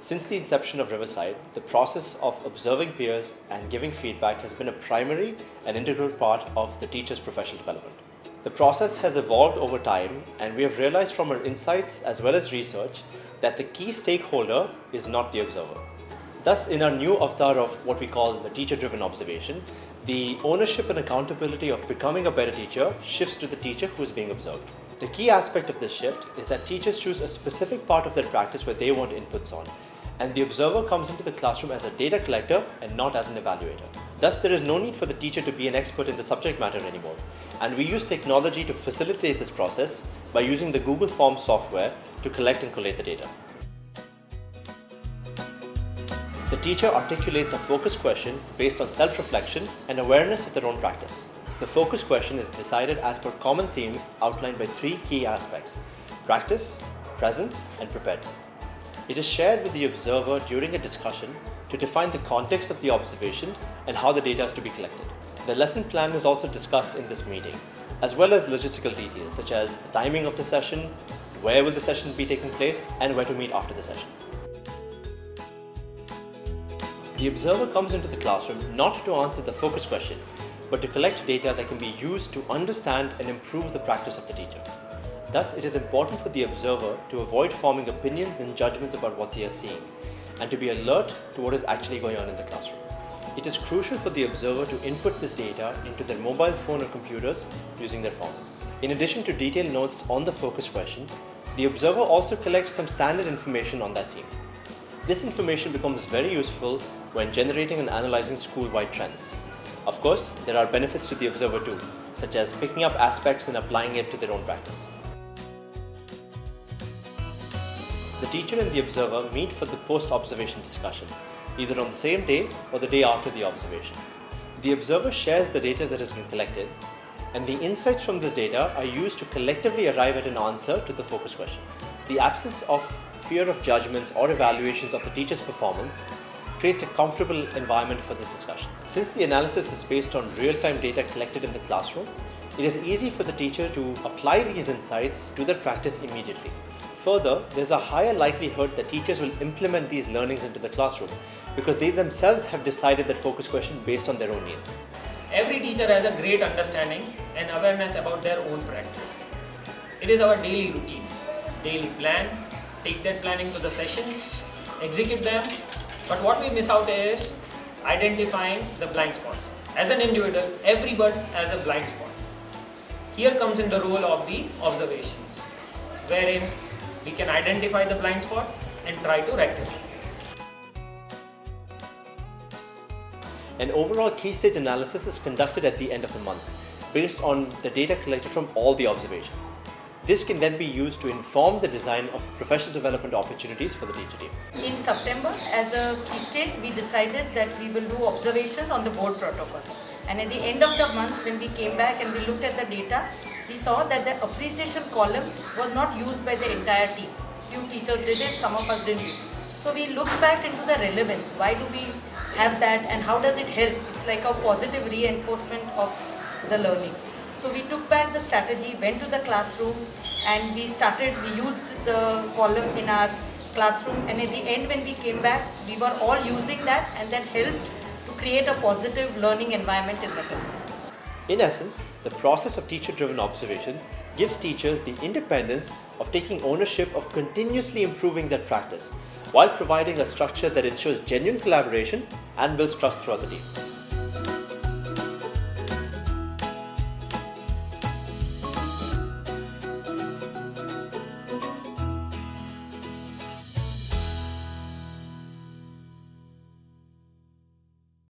Since the inception of Riverside, the process of observing peers and giving feedback has been a primary and integral part of the teacher's professional development. The process has evolved over time, and we have realized from our insights as well as research that the key stakeholder is not the observer. Thus, in our new avatar of what we call the teacher-driven observation, the ownership and accountability of becoming a better teacher shifts to the teacher who is being observed. The key aspect of this shift is that teachers choose a specific part of their practice where they want inputs on, and the observer comes into the classroom as a data collector and not as an evaluator. Thus, there is no need for the teacher to be an expert in the subject matter anymore, and we use technology to facilitate this process by using the Google Forms software to collect and collate the data. The teacher articulates a focus question based on self-reflection and awareness of their own practice. The focus question is decided as per common themes outlined by three key aspects: practice, presence, and preparedness. It is shared with the observer during a discussion to define the context of the observation and how the data is to be collected. The lesson plan is also discussed in this meeting, as well as logistical details such as the timing of the session, where will the session be taking place, and where to meet after the session. The observer comes into the classroom not to answer the focus question, but to collect data that can be used to understand and improve the practice of the teacher. Thus, it is important for the observer to avoid forming opinions and judgments about what they are seeing, and to be alert to what is actually going on in the classroom. It is crucial for the observer to input this data into their mobile phone or computers using their phone. In addition to detailed notes on the focus question, the observer also collects some standard information on that theme. This information becomes very useful when generating and analyzing school-wide trends. Of course, there are benefits to the observer too, such as picking up aspects and applying it to their own practice. The teacher and the observer meet for the post-observation discussion, either on the same day or the day after the observation. The observer shares the data that has been collected, and the insights from this data are used to collectively arrive at an answer to the focus question. The absence of fear of judgments or evaluations of the teacher's performance creates a comfortable environment for this discussion. Since the analysis is based on real-time data collected in the classroom, it is easy for the teacher to apply these insights to their practice immediately. Further, there's a higher likelihood that teachers will implement these learnings into the classroom because they themselves have decided that focus question based on their own needs. Every teacher has a great understanding and awareness about their own practice. It is our daily routine. Daily plan, take that planning to the sessions, execute them, but what we miss out is identifying the blind spots. As an individual, everyone has a blind spot. Here comes in the role of the observations, wherein we can identify the blind spot and try to rectify it. An overall key stage analysis is conducted at the end of the month based on the data collected from all the observations. This can then be used to inform the design of professional development opportunities for the teacher team. In September, as a key stage, we decided that we will do observations on the board protocol. And at the end of the month, when we came back and we looked at the data, we saw that the appreciation column was not used by the entire team. Few teachers did it, some of us didn't. So we looked back into the relevance. Why do we have that and how does it help? It's like a positive reinforcement of the learning. So we took back the strategy, went to the classroom, and we used the column in our classroom, and at the end when we came back, we were all using that, and that helped to create a positive learning environment in the class. In essence, the process of teacher-driven observation gives teachers the independence of taking ownership of continuously improving their practice, while providing a structure that ensures genuine collaboration and builds trust throughout the team.